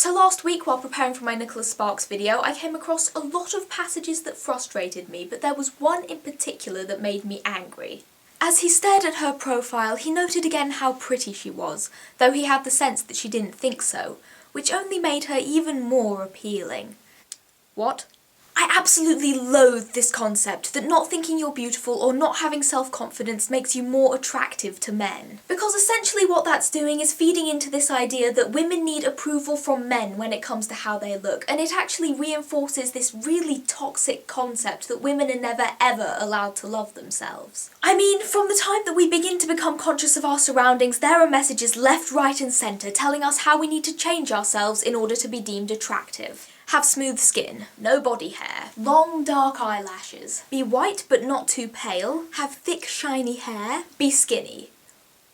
So last week, while preparing for my Nicholas Sparks video, I came across a lot of passages that frustrated me, but there was one in particular that made me angry. As he stared at her profile, he noted again how pretty she was, though he had the sense that she didn't think so, which only made her even more appealing. What? I absolutely loathe this concept that not thinking you're beautiful or not having self-confidence makes you more attractive to men. Because essentially what that's doing is feeding into this idea that women need approval from men when it comes to how they look, and it actually reinforces this really toxic concept that women are never ever allowed to love themselves. I mean, from the time that we begin to become conscious of our surroundings, there are messages left, right and centre telling us how we need to change ourselves in order to be deemed attractive. Have smooth skin, no body hair, long dark eyelashes, be white but not too pale, have thick shiny hair, be skinny,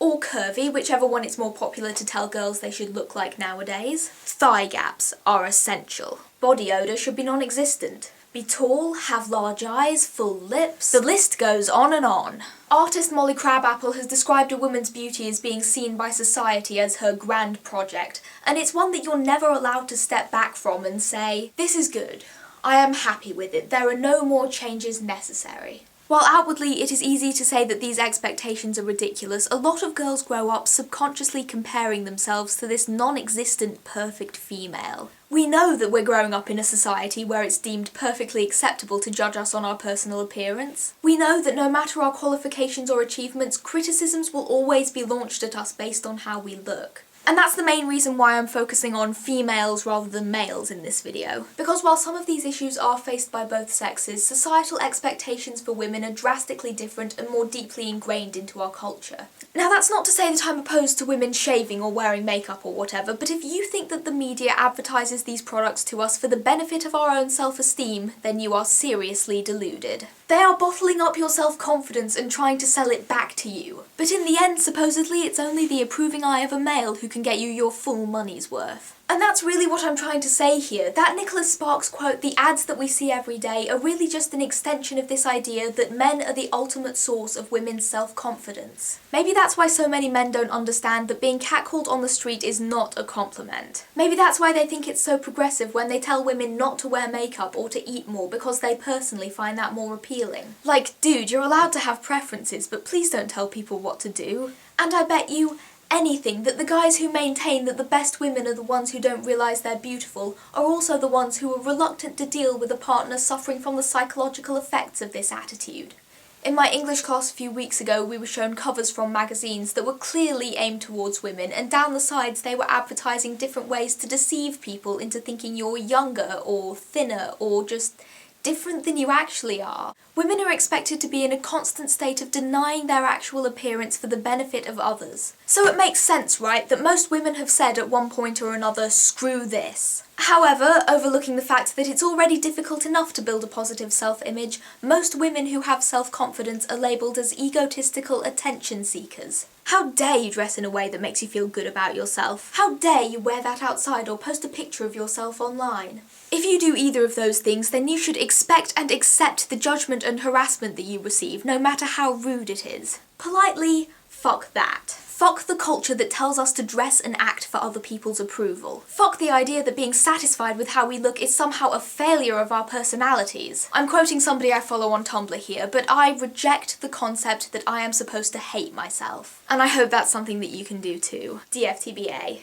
or curvy, whichever one it's more popular to tell girls they should look like nowadays. Thigh gaps are essential. Body odour should be non-existent. Be tall, have large eyes, full lips. The list goes on and on. Artist Molly Crabapple has described a woman's beauty as being seen by society as her grand project, and it's one that you're never allowed to step back from and say, this is good, I am happy with it, there are no more changes necessary. While outwardly it is easy to say that these expectations are ridiculous, a lot of girls grow up subconsciously comparing themselves to this non-existent perfect female. We know that we're growing up in a society where it's deemed perfectly acceptable to judge us on our personal appearance. We know that no matter our qualifications or achievements, criticisms will always be launched at us based on how we look. And that's the main reason why I'm focusing on females rather than males in this video. Because while some of these issues are faced by both sexes, societal expectations for women are drastically different and more deeply ingrained into our culture. Now that's not to say that I'm opposed to women shaving or wearing makeup or whatever, but if you think that the media advertises these products to us for the benefit of our own self-esteem, then you are seriously deluded. They are bottling up your self-confidence and trying to sell it back to you. But in the end, supposedly, it's only the approving eye of a male who can get you your full money's worth. And that's really what I'm trying to say here. That Nicholas Sparks quote, the ads that we see every day, are really just an extension of this idea that men are the ultimate source of women's self-confidence. Maybe that's why so many men don't understand that being catcalled on the street is not a compliment. Maybe that's why they think it's so progressive when they tell women not to wear makeup or to eat more because they personally find that more appealing. Like, dude, you're allowed to have preferences, but please don't tell people what to do. And I bet you anything that the guys who maintain that the best women are the ones who don't realise they're beautiful are also the ones who are reluctant to deal with a partner suffering from the psychological effects of this attitude. In my English class a few weeks ago, we were shown covers from magazines that were clearly aimed towards women, and down the sides they were advertising different ways to deceive people into thinking you're younger or thinner or just different than you actually are. Women are expected to be in a constant state of denying their actual appearance for the benefit of others. So it makes sense, right, that most women have said at one point or another, screw this. However, overlooking the fact that it's already difficult enough to build a positive self-image, most women who have self-confidence are labelled as egotistical attention seekers. How dare you dress in a way that makes you feel good about yourself? How dare you wear that outside or post a picture of yourself online? If you do either of those things, then you should expect and accept the judgment and harassment that you receive, no matter how rude it is. Politely, fuck that. Fuck the culture that tells us to dress and act for other people's approval. Fuck the idea that being satisfied with how we look is somehow a failure of our personalities. I'm quoting somebody I follow on Tumblr here, but I reject the concept that I am supposed to hate myself. And I hope that's something that you can do too. DFTBA.